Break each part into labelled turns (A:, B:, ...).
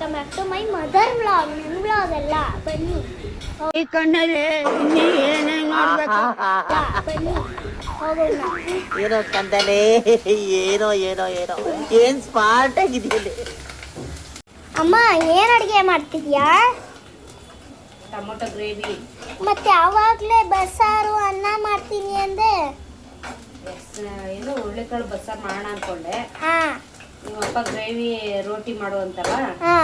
A: Welcome back to my mother vlog. ನನ್ನ vlog ಅಲ್ಲ, ಬನ್ನಿ
B: ಈ ಕಣ್ಣಲ್ಲಿ ಏನೇನು ನೋಡ್ಬೇಕು.
A: ಬನ್ನಿ ಹೋಗೋಣ.
C: ಏನೋ ಕಂದಲೆ, ಏನೋ ಏನೋ ಏನೋ ಏನ್ ಸ್ಮಾರ್ಟ್ ಆಗಿದೆಯಲ್ಲ.
A: ಅಮ್ಮ ಏನ್ ಅಡಿಗೆ ಮಾಡ್ತಿದ್ಯಾ?
B: Tomato gravy.
A: ಮತ್ತೆ ಯಾವಾಗ್ಲೇ ಬಸ್ಸಾರು ಅನ್ನ ಮಾಡ್ತೀನಿ ಅಂದೆ.
B: ಏನೋ ಹುರುಳಿಕಾಳು ಬಸ್ಸಾರು ಮಾಡೋಣ ಅನ್ಕೊಂಡೆ.
A: ಹಾ
B: ನಿಮ್ಮಪ್ಪ ಗ್ರೇವಿ ರೋಟಿ ಮಾಡುವಂತಲ್ಲ,
A: ಹಾ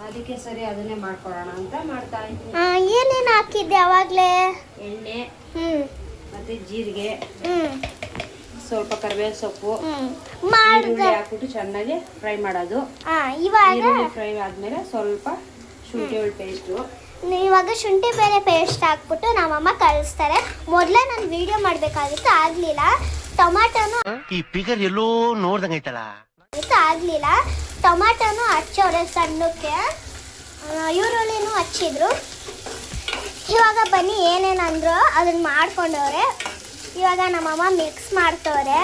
B: ಅದಕ್ಕೆ ಸರಿ ಅದನ್ನೇ ಮಾಡ್ಕೊಡೋಣ ಅಂತ ಮಾಡ್ತಾ ಇದ್ದೀನಿ.
A: ಏನೇನು ಹಾಕಿದ್ದೆ ಯಾವಾಗ್ಲೇ?
B: ಎಣ್ಣೆ ಮತ್ತೆ ಜೀರಿಗೆ,
A: ಹ್ಮ್
B: ಸ್ವಲ್ಪ ಕರಿಬೇವು ಸೊಪ್ಪು,
A: ಮಾಡ್ದೆ.
B: ಈರುಳ್ಳಿ ಹಾಕ್ಬಿಟ್ಟು ಚೆನ್ನಾಗಿ ಫ್ರೈ ಮಾಡೋದು.
A: ಇವಾಗ
B: ಈರುಳ್ಳಿ ಫ್ರೈ ಆದ್ಮೇಲೆ ಸ್ವಲ್ಪ ಶುಂಠಿ ಬೆಳ್ಳುಳ್ಳಿ ಪೇಸ್ಟು.
A: ಇವಾಗ ಶುಂಠಿ ಬೇಳೆ ಪೇಸ್ಟ್ ಹಾಕ್ಬಿಟ್ಟು ನಮ್ಮಮ್ಮ ಕಲಿಸ್ತಾರೆ. ಮೊದಲೇ ನಾನು ವಿಡಿಯೋ ಮಾಡಬೇಕಾಗಿತ್ತು, ಆಗಲಿಲ್ಲ. ಟೊಮಾಟೋನು
C: ಈ ಪಿಗರ್ ಎಲ್ಲೋ ನೋಡ್ದಂಗೈತಲ್ಲ.
A: ಆಗಲಿಲ್ಲ. ಟೊಮಾಟೋನು ಹಚ್ಚೋರೆ ಸಣ್ಣಕ್ಕೆ, ಈರುಳ್ಳಿನೂ ಹಚ್ಚಿದ್ರು. ಇವಾಗ ಬನ್ನಿ ಏನೇನಂದ್ರು ಅದನ್ನ ಮಾಡ್ಕೊಂಡವ್ರೆ. ಇವಾಗ ನಮ್ಮಮ್ಮ ಮಿಕ್ಸ್ ಮಾಡ್ತವ್ರೆ.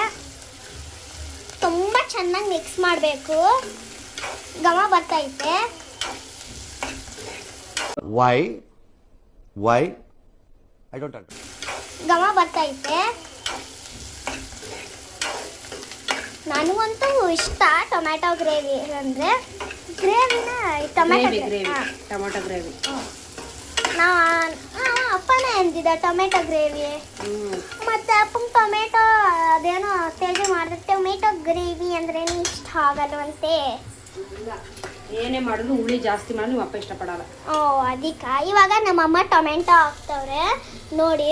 A: ತುಂಬ ಚೆನ್ನಾಗಿ ಮಿಕ್ಸ್ ಮಾಡಬೇಕು, ಘಮ ಬರ್ತೈತೆ.
D: Why? I don't understand.
A: ಘಮ ಬರ್ತೈತೆ. ನನಗಂತೂ ಇಷ್ಟ ಟೊಮ್ಯಾಟೊ ಗ್ರೇವಿ ಅಂದರೆ. ಗ್ರೇವಿನ ಟೊಮ್ಯಾಟೊ
B: ಟೊಮೊಟೊ ಗ್ರೇವಿ
A: ಅಪ್ಪನೇ ಅಂದಿದ್ದ ಟೊಮೆಟೊ ಗ್ರೇವಿ. ಮತ್ತೆ ಅಪ್ಪಂಗೆ ಟೊಮೆಟೊ ಅದೇನೋ ತೆಗೆ ಮಾಡಿದ್ರೆ ಟೊಮೆಟೊ ಗ್ರೇವಿ ಅಂದ್ರೇನು ಇಷ್ಟ ಆಗಲ್ವಂತೆ.
B: ಏನೇ ಮಾಡಿದ್ರು ಹುಳಿ ಜಾಸ್ತಿ ಮಾಡಿ ನಿಮ್ಮ ಅಪ್ಪ ಇಷ್ಟಪಡಲ್ಲ.
A: ಅದಕ್ಕೆ ಇವಾಗ ನಮ್ಮಮ್ಮ ಟೊಮೆಟೊ ಹಾಕ್ತವ್ರೆ ನೋಡಿ.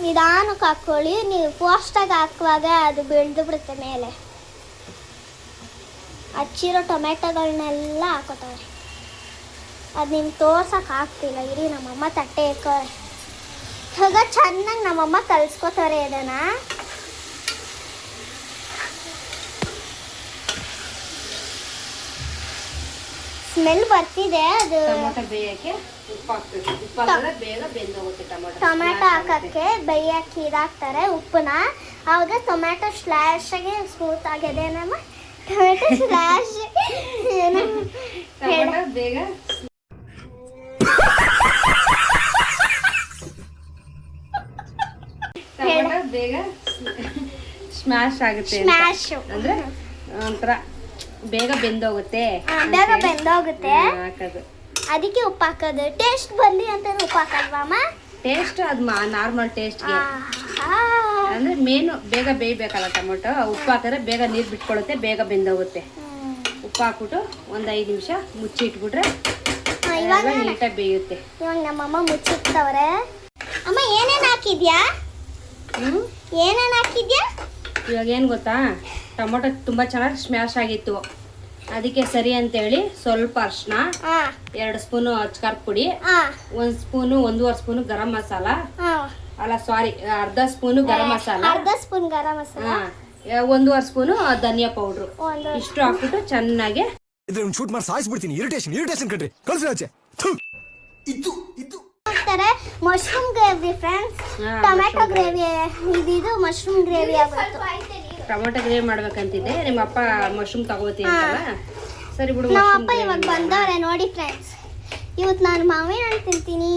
A: ನಿಧಾನಕ್ಕೆ ಹಾಕ್ಕೊಳ್ಳಿ, ನೀವು ಫಾಸ್ಟಾಗಿ ಹಾಕುವಾಗ ಅದು ಬೆಳೆದು ಬಿಡುತ್ತೆ ಮೇಲೆ. ಹಚ್ಚಿರೋ ಟೊಮೆಟೊಗಳನ್ನೆಲ್ಲ ಹಾಕೋತವ್ರೆ. ಅದು ನಿಮ್ಗೆ ತೋರ್ಸಕ್ಕೆ ಆಗ್ತಿಲ್ಲ, ಇರಿ ನಮ್ಮಮ್ಮ ತಟ್ಟೆ ಇಕ್ಕೋರೆ. ಇವಾಗ ಚೆನ್ನಾಗಿ ನಮ್ಮಮ್ಮ ಕಲಿಸ್ಕೋತಾರೆ ಇದನ್ನು. ಸ್ಮೆಲ್ ಬರ್ತಿದೆ. ಅದು
B: ಟೊಮೊಟೊ ಬೇಯಕ್ಕೆ ಉಪ್ಪು ಹಾಕ್ಬೇಕು. ಉಪ್ಪು ಹಾಕಿದ್ರೆ ಬೇಗ ಬೆಂದೋಗುತ್ತೆ.
A: ಟೊಮೆಟೊ ಹಾಕಕ್ಕೆ ಬೇಯಕ್ಕೆ ಇದಾಕ್ತಾರೆ ಉಪ್ಪನ್ನ. ಆವಾಗ ಟೊಮೆಟೊ ಸ್ಲ್ಯಾಶಾಗಿ ಸ್ಮೂತ್ ಆಗಿದೆ. ನಮ್ಮ ಟೊಮೆಟೊ ಸ್ಲ್ಯಾಶ್ ಏನು
B: ಬೇಗ ಬೇಗ ಸ್ಮ್ಯಾಶ್ ಆಗುತ್ತೆ.
A: ಸ್ಮ್ಯಾಶ್
B: ಅಂದ್ರೆ ಒಂಥರ ಬೇಗ ಬೆಂದೋಗುತ್ತೆ.
A: ಬೇಗ ಬೆಂದೋಗುತ್ತೆ,
B: ಹಾಕೋದು.
A: ಅದಕ್ಕೆ ಉಪ್ಪು ಹಾಕೋದು. ಟೇಸ್ಟ್ ಬಂದಿ ಅಂತ ಉಪ್ಪು ಹಾಕಲ್ವಮ್ಮ?
B: ಟೇಸ್ಟ್ ಅದು ನಾರ್ಮಲ್ ಟೇಸ್ಟ್ಗೆ ಅಂದ್ರೆ ಮೇನು ಬೇಗ ಬೇಯಬೇಕಲ್ಲ ಟೊಮೊಟೊ. ಉಪ್ಪು ಹಾಕಿದ್ರೆ ಬೇಗ ನೀರು ಬಿಟ್ಕೊಳ್ಳುತ್ತೆ, ಬೇಗ ಬೆಂದೋಗುತ್ತೆ. ಉಪ್ಪು ಹಾಕ್ಬಿಟ್ಟು ಒಂದು 5 ನಿಮಿಷ ಮುಚ್ಚಿಟ್ಬಿಟ್ರೆ ನೀಟಾಗಿ ಬೇಯುತ್ತೆ.
A: ಇವಾಗ ನಮ್ಮಮ್ಮ ಮುಚ್ಚಿಡ್ತವ್ರೆ. ಅಮ್ಮ ಏನೇನು ಹಾಕಿದ್ಯಾ? ಏನೇನು ಹಾಕಿದ್ಯಾ?
B: ಇವಾಗ ಏನು ಗೊತ್ತಾ, ಟೊಮೊಟೊ ತುಂಬ ಚೆನ್ನಾಗಿ ಸ್ಮ್ಯಾಶ್ ಆಗಿತ್ತು. ಅದಕ್ಕೆ ಸರಿ ಅಂತೇಳಿ ಸ್ವಲ್ಪ ಅರಿಶಿನ, 2 ಸ್ಪೂನು ಅಚ್ಕಾರದ ಪುಡಿ, 1 ಸ್ಪೂನು 1.5 ಸ್ಪೂನು ಗರಂ ಮಸಾಲ, ಅಲ್ಲ ಸಾರಿ ಅರ್ಧ ಸ್ಪೂನು ಗರಂ ಮಸಾಲ,
A: ಅರ್ಧ ಸ್ಪೂನ್ ಗರಂ ಮಸಾಲ,
B: 1.5 ಸ್ಪೂನು ಧನಿಯಾ ಪೌಡ್ರು, ಇಷ್ಟು ಹಾಕ್ಬಿಟ್ಟು ಚೆನ್ನಾಗಿ
D: ಶೂಟ್ ಮಾಡಿ ಸಾಯಿಸ್ಬಿಡ್ತೀನಿ. ಇರಿಟೇಷನ್ ಕಣ್ರಿ, ಕಳ್ಸಿ ಆಚೆ. ಇದು
A: ಹಾಕ್ತಾರೆ. Mushroom gravy friends, tomato gravy ಇದು ಮಶ್ರೂಮ್ ಗ್ರೇವಿ ಆಗುತ್ತೆ.
B: ಟೊಮೊಟೊ ಗ್ರೇವಿ ಮಾಡ್ಬೇಕಂತಿದ್ದೆ, ನಿಮ್ಮ ಅಪ್ಪ ಮಶ್ರೂಮ್ ತಗೋತೀನಿ ಅಂತಲ್ಲ, ಸರಿ ಬಿಡು.
A: ನಮ್ಮ ಅಪ್ಪ ಇವಾಗ ಬಂದವ್ರೆ ನೋಡಿ ಫ್ರೆಂಡ್ಸ್. ಇವತ್ತು ನಾನು ಮಾವಿನ ಹಣ್ಣು ತಿಂತೀನಿ.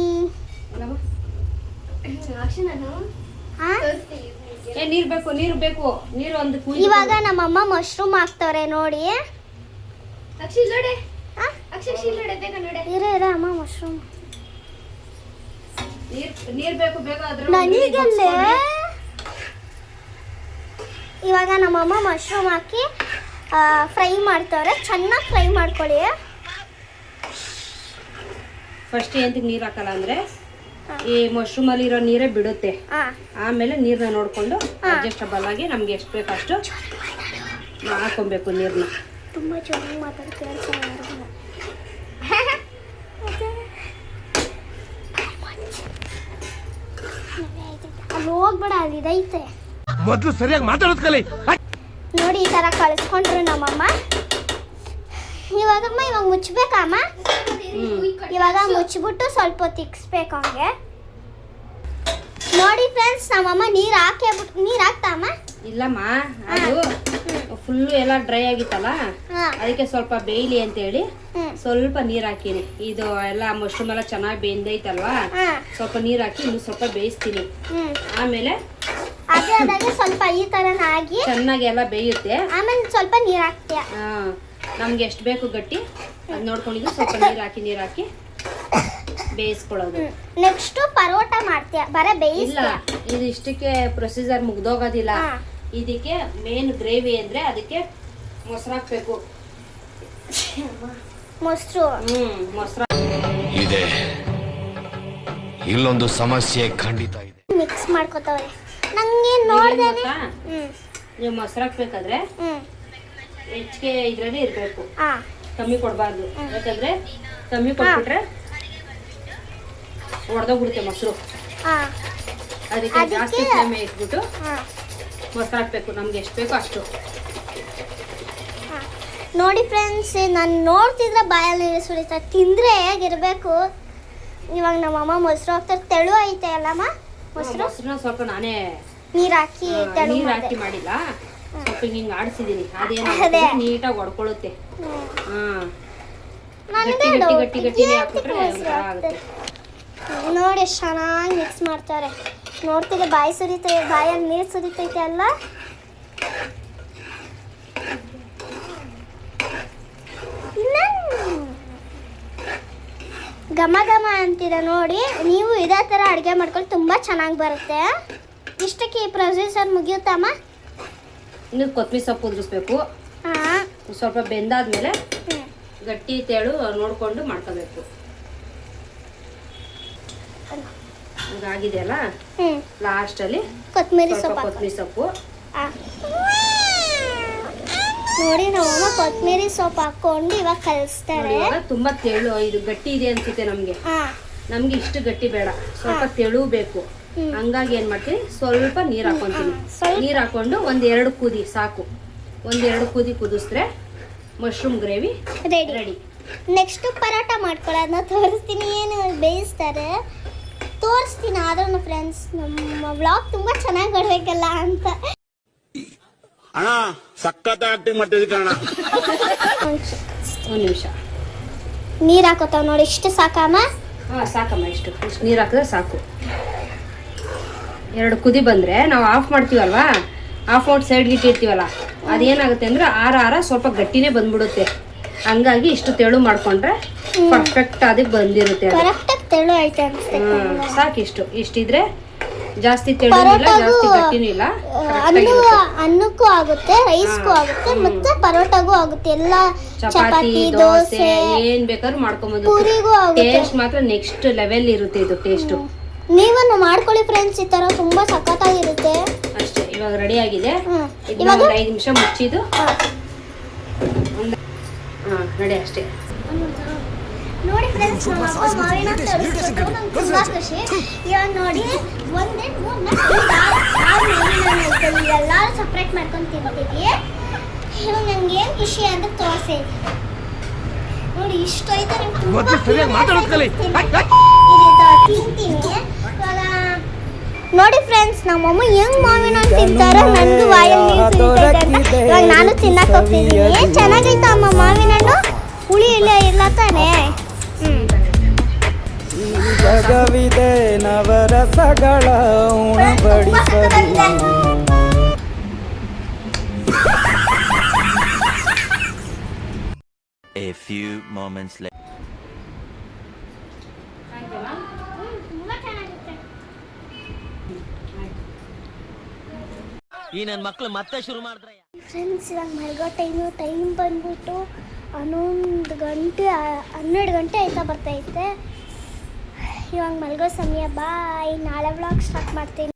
B: ನೀರು ಬೇಕು ನೀರು ಒಂದು.
A: ಇವಾಗ ನಮ್ಮಮ್ಮ ಮಶ್ರೂಮ್ ಹಾಕ್ತವ್ರೆ ನೋಡಿ. ಇರ ಅಮ್ಮ ಮಶ್ರೂಮ್
B: ನೀರು ಬೇಕು ಬೇಗ.
A: ನನಗಲ್ಲೇ ಇವಾಗ ನಮ್ಮಮ್ಮ ಮಶ್ರೂಮ್ ಹಾಕಿ ಫ್ರೈ ಮಾಡ್ತವ್ರೆ. ಚೆನ್ನಾಗಿ ಫ್ರೈ ಮಾಡ್ಕೊಳ್ಳಿ.
B: ಫಸ್ಟ್ ಎಂತಕ್ಕೆ ನೀರು ಹಾಕಲ್ಲ ಅಂದ್ರೆ ಈ ಮಶ್ರೂಮ್ ಅಲ್ಲಿ ಇರೋ ನೀರೇ ಬಿಡುತ್ತೆ. ಆಮೇಲೆ ನೀರನ್ನ ನೋಡ್ಕೊಂಡು ಅಡ್ಜಸ್ಟಬಲ್ ಆಗಿ ನಮ್ಗೆ ಎಷ್ಟು ಬೇಕು ಅಷ್ಟು ಹಾಕೊಬೇಕು ನೀರನ್ನ.
A: ತುಂಬಾ ಚೆನ್ನಾಗಿ ಮಾತಾಡ್ತಾರೆ. ಅಲ್ಲಿ ಹೋಗ್ಬೇಡ, ಅಲ್ಲಿ ಇದೈತೆ.
D: ಮೊದಲು ಸರಿಯಾಗಿ ಮಾತಾಡೋದ್ ಕಲಿ.
A: ನೋಡಿ ಈ ತರ ಕಳಿಸ್ಕೊಂಡ್ರು ನಮ್ಮಮ್ಮ. ಇವಾಗ ಮುಚ್ಚಬೇಕಮ್ಮ. ಇವಾಗ ಮುಚ್ಚಿಬಿಟ್ಟು ಸ್ವಲ್ಪ ಹೊತ್ತು ಇಕ್ಸ್ಬೇಕು ಹಂಗೆ. ನೋಡಿ ಫ್ರೆಂಡ್ಸ್, ನಮ್ಮಮ್ಮ ನೀರು ಹಾಕ್ತಾಮ್ಮ.
B: ಇಲ್ಲಮ್ಮ, ಅದು ಫುಲ್ಲು ಎಲ್ಲ ಡ್ರೈ ಆಗಿತ್ತಲ್ಲ,
A: ಹಾ
B: ಅದಕ್ಕೆ ಸ್ವಲ್ಪ ಬೇಯಲಿ ಅಂತೇಳಿ
A: ಹ್ಮ್
B: ಸ್ವಲ್ಪ ನೀರು ಹಾಕಿನಿ. ಇದು ಎಲ್ಲ ಮಶ್ರೂಮ್ ಎಲ್ಲ ಚೆನ್ನಾಗಿ ಬೆಂದೈತಲ್ವಾ,
A: ಹಾ
B: ಸ್ವಲ್ಪ ನೀರು ಹಾಕಿ ಇನ್ನು ಸ್ವಲ್ಪ ಬೇಯಿಸ್ತೀನಿ.
A: ಹ್ಮ್
B: ಆಮೇಲೆ
A: ಅದೇ ಆದಾಗ ಸ್ವಲ್ಪ ಈ ಥರನ ಆಗಿ
B: ಚೆನ್ನಾಗಿ ಎಲ್ಲ ಬೇಯುತ್ತೆ.
A: ಆಮೇಲೆ ಸ್ವಲ್ಪ ನೀರು ಹಾಕ್ತೀಯ.
B: ನಮ್ಗೆ ಎಷ್ಟು ಬೇಕು ಗಟ್ಟಿ ಅದು ನೋಡ್ಕೊಂಡಿದ್ದು ಸ್ವಲ್ಪ ನೀರು ಹಾಕಿ ಬೇಯಿಸ್ಕೊಳ್ಳೋದು.
A: ನೆಕ್ಸ್ಟ್ ಪರೋಟ ಮಾಡ್ತೀಯ, ಬರೀ
B: ಇಲ್ಲ,
A: ಬೇಯಿಸ್ತೀಯ.
B: ಇದು ಇಷ್ಟಕ್ಕೆ ಪ್ರೊಸೀಜರ್ ಮುಗ್ದೋಗೋದಿಲ್ಲ.
A: ಹಾ.
B: ಇದಕ್ಕೆ ಮೇನ್ ಗ್ರೇವಿ ಅಂದ್ರೆ ಅದಕ್ಕೆ ಮೊಸರು ಹಾಕ್ಬೇಕು.
A: ಮೊಸರು
B: ಮೊಸರು
E: ಇದೆ, ಇಲ್ಲೊಂದು ಸಮಸ್ಯೆ ಖಂಡಿತ ಇದೆ.
A: ಮಿಕ್ಸ್ ಮಾಡ್ಕೊತವ್ರೆ. ನಂಗೆ ನೋಡ್ದೇನೆ.
B: ನೀವು ಮೊಸರು ಹಾಕ್ಬೇಕಾದ್ರೆ
A: ಹ್ಮ್
B: ಹೆಚ್ಚಿಗೆ ಇದ್ರಲ್ಲಿ ಇರಬೇಕು,
A: ಹಾ
B: ಕಮ್ಮಿ ಕೊಡಬಾರ್ದು. ಯಾಕಂದ್ರೆ ಕಮ್ಮಿ ಕೊಟ್ಬಿಟ್ರೆ ಒಡೆದೋಗ್ಬಿಡುತ್ತೆ ಮೊಸರು.
A: ಹಾ
B: ಅದಕ್ಕೆ ಜಾಸ್ತಿ ಫ್ಲೇಮ್ ಇಟ್ಬಿಟ್ಟು
A: ಹಾ
B: ಮೊಸರು ಹಾಕ್ಬೇಕು, ನಮ್ಗೆ ಎಷ್ಟು ಬೇಕೋ ಅಷ್ಟು.
A: ನೋಡಿ ಫ್ರೆಂಡ್ಸ್, ನಾನು ನೋಡ್ತಿದ್ರೆ ಬಾಯಲ್ಲಿ ನೀರು ಸುರಿತಾ, ತಿಂದರೆ ಹೇಗಿರಬೇಕು. ಇವಾಗ ನಮ್ಮಮ್ಮ ಮೊಸರು ಹಾಕ್ತಾರೆ. ತೆಳು ಐತೆ ಅಲ್ಲಮ್ಮ ಮೊಸರು.
B: ಮೊಸರನ್ನ ಸ್ವಲ್ಪ ನಾನೇ
A: ನೀರು ಹಾಕಿ ತೆಳು
B: ನೀರು
A: ಮಾಡಿದೆ.
B: ಹಾಕಿ ಮಾಡಿಲ್ಲ, ಸ್ವಲ್ಪ ಹಿಂಗೆ ಆಡಿಸಿದೀನಿ.
A: ಅದೇ.
B: ಅದೇನಾಗುತ್ತೆ ನೀಟಾಗಿ ಹೊಡ್ಕೊಳ್ಳುತ್ತೆ.
A: ನನಗೆ
B: ಗಟ್ಟಿ ಗಟ್ಟಿನೇ ಹಾಕ್ಬಿಟ್ರೆ ಒಂಥರ ಆಗುತ್ತೆ.
A: ನೋಡಿ ಎಷ್ಟು ಚೆನ್ನಾಗಿ ಮಿಕ್ಸ್ ಮಾಡ್ತಾರೆ. ನೋಡ್ತಿದ್ರೆ ಬಾಯಿ ಸುರಿತೈತೆ, ಬಾಯಲ್ಲಿ ನೀರು ಸುರಿತೈತೆ ಅಲ್ಲ. ಘಮ ಘಮ ಅಂತಿದೆ ನೋಡಿ. ನೀವು ಇದೇ ಥರ ಅಡುಗೆ ಮಾಡ್ಕೊಂಡು ತುಂಬ ಚೆನ್ನಾಗಿ ಬರುತ್ತೆ. ಇಷ್ಟಕ್ಕೆ ಈ ಪ್ರೊಸೀಜರ್ ಮುಗಿಯುತ್ತಮ್ಮ.
B: ಇನ್ನು ಕೊತ್ತಂಬರಿ ಸೊಪ್ಪು ಉದುರಿಸ್ಬೇಕು.
A: ಹಾಂ
B: ಸ್ವಲ್ಪ ಬೆಂದಾದ್ಮೇಲೆ ಗಟ್ಟಿ ತೆಳು ನೋಡ್ಕೊಂಡು ಮಾಡ್ಕೋಬೇಕು. ಹಂಗಾಗಿದೆಯಲ್ಲ, ಲಾಸ್ಟಲ್ಲಿ
A: ಕೊತ್ತಂಬರಿ
B: ಸ್ವಲ್ಪ
A: ಸೊಪ್ಪು
B: ಕೊತ್ತಂಬರಿ ಸೊಪ್ಪು
A: ನೋಡಿ. ನಮ್ಮಮ್ಮ ಕೊತ್ತಂಬರಿ ಸೊಪ್ಪು ಹಾಕೊಂಡು ಇವಾಗ ಕಲಿಸ್ತಾರೆ.
B: ಇವಾಗ ತುಂಬಾ ತೆಳು, ಇದು ಗಟ್ಟಿ ಇದೆ ಅನ್ಸುತ್ತೆ ನಮ್ಗೆ. ನಮ್ಗೆ ಇಷ್ಟು ಗಟ್ಟಿ ಬೇಡ, ಸ್ವಲ್ಪ ತೆಳು ಬೇಕು. ಹಂಗಾಗಿ ಏನ್ ಮಾಡ್ತೀನಿ, ಸ್ವಲ್ಪ ನೀರ್ ಹಾಕೊಂತೀನಿ. ನೀರ್ ಹಾಕೊಂಡು ಒಂದೆರಡು ಕುದಿ ಸಾಕು. ಒಂದೆರಡು ಕುದಿ ಕುದಿಸಿದ್ರೆ mushroom gravy ready.
A: Next paratha ಮಾಡ್ಕೊಳ್ಳೋದನ್ನ ತೋರಿಸ್ತೀನಿ. ಏನು ಬೇಯಿಸ್ತಾರೆ ತೋರಿಸ್ತೀನಿ. ಆದ್ರೂ ಫ್ರೆಂಡ್ಸ್, ನಮ್ಮ ವ್ಲಾಗ್ ತುಂಬಾ ಚೆನ್ನಾಗಿ ಬರಬೇಕಲ್ಲ ಅಂತ.
F: ಅಣ್ಣ ಸಖತ್ ಆಕ್ಟಿಂಗ್ ಮಾಡ್ತಿದ್ದೆ ಕಣ.
B: ಒಂದ್ ನಿಮಿಷ
A: ನೀರು ಹಾಕೋತಾವ ನೋಡಿ. ಇಷ್ಟು ಸಾಕಮ್ಮ?
B: ಸಾಕಮ್ಮ, ಇಷ್ಟು ನೀರು ಹಾಕಿದ್ರೆ ಸಾಕು. ಎರಡು ಕುದಿ ಬಂದ್ರೆ ನಾವು ಆಫ್ ಮಾಡ್ತೀವಲ್ವಾ, ಆಫ್ ಔಟ್ ಸೈಡ್ಗೆ ಇಟ್ಟಿರ್ತೀವಲ್ಲ, ಅದೇನಾಗುತ್ತೆ ಅಂದ್ರೆ ಆರ ಸ್ವಲ್ಪ ಗಟ್ಟಿನೇ ಬಂದ್ಬಿಡುತ್ತೆ. ಹಂಗಾಗಿ ಇಷ್ಟು ತೆಳು ಮಾಡ್ಕೊಂಡ್ರೆ ಪರ್ಫೆಕ್ಟ್ ಅದಕ್ಕೆ ಬಂದಿರುತ್ತೆ.
A: ಕರೆಕ್ಟಾಗಿ ತೆಳು ಐತೆ ಅನ್ಸುತ್ತೆ.
B: ಸಾಕಿಷ್ಟು. ಇಷ್ಟಿದ್ರೆ ಜಾಸ್ತಿ ತೆಳು ಇಲ್ಲ, ಜಾಸ್ತಿ ಗಟ್ಟಿನೂ ಇಲ್ಲ.
A: ಅನ್ನಕ್ಕೂ ಆಗುತ್ತೆ, ರೈಸ್ಗೂ ಆಗುತ್ತೆ, ಮತ್ತೆ ಪರೋಟಾಗೂ ಆಗುತ್ತೆ. ಎಲ್ಲ
B: ಚಪಾತಿ, ದೋಸೆ ಏನ್ ಬೇಕಾದ್ರೂ ಮಾಡ್ಕೊಂಬೋದು.
A: ಪೂರಿಗೂ ಆಗುತ್ತೆ.
B: ಟೇಸ್ಟ್ ಮಾತ್ರ ನೆಕ್ಸ್ಟ್ ಲೆವೆಲ್ ಇರುತ್ತೆ ಇದು ಟೇಸ್ಟ್.
A: ನೀವನ್ನು ಮಾಡ್ಕೊಳ್ಳಿ ಫ್ರೆಂಡ್ಸ್, ಈ ತರ ತುಂಬಾ ಸಖತ್ತಾಗಿರುತ್ತೆ.
B: ಅಷ್ಟೇ. ಇವಾಗ ರೆಡಿ ಆಗಿದೆ. ಇದನ್ನ ಒಂದು 5 ನಿಮಿಷ ಮುಚ್ಚಿದ್ದು ರೆಡಿ ಅಷ್ಟೇ.
A: ನೋಡಿ ಫ್ರೆಂಡ್ಸ್, ನಮ್ಮ ಮಾವಿನ ತರಿಸ್ಬಿಟ್ಟು ನಂಗೆ ತುಂಬಾ ಖುಷಿ. ಇವಾಗ ನೋಡಿ, ಒಂದೇ 3-4 ಎಲ್ಲರೂ ಸಪ್ರೇಟ್ ಮಾಡ್ಕೊಂಡು ತಿಂತೀವಿ. ಇವಾಗ ನಂಗೆ ಏನು ಖುಷಿ ಅಂತ ತೋರಿಸಿ. ನೋಡಿ ಇಷ್ಟು ಐತೆ, ನಂಗೆ ತುಂಬಾ ತಿಂತೀನಿ. ಇವಾಗ ನೋಡಿ ಫ್ರೆಂಡ್ಸ್, ನಮ್ಮಮ್ಮ ಹೆಂಗ್ ಮಾವಿನ ಹಣ್ಣು ತಿಂತಾರೋ ನನಗೂ ವಾಯಲ್ಲಿ ನೀರು ಸುರಿತೈತೆ ಅಂತ ಇವಾಗ ನಾನು ತಿನ್ನಕ್ಕೆ ಹೋಗ್ತಿದ್ದೀನಿ. ಚೆನ್ನಾಗೈತಾ ಅಮ್ಮ ಮಾವಿನ ಹಣ್ಣು? ಹುಳಿ ಇಲ್ಲ ತಾನೇ?
G: ಜಗವಿದೆ ನವರಸಗಳ ಉಣಬಡಿಸಲು.
C: A few moments later. ಈ ನನ್ನ ಮಕ್ಕಳು ಮತ್ತೆ ಶುರು ಮಾಡಿದ್ರೆ
A: ಫ್ರೆಂಡ್ಸ್, ಇವಾಗ ಮಲ್ಗೋ ಟೈಮ್ ಬಂದ್ಬಿಟ್ಟು 12 ಗಂಟೆ ಆಯ್ತಾ ಬರ್ತೈತೆ. ಇವಾಗ ಮಲ್ಗೋ ಸಮಯ. ಬಾಯ್. ನಾಳೆ ವ್ಲಾಗ್ ಸ್ಟಾರ್ಟ್ ಮಾಡ್ತೀನಿ.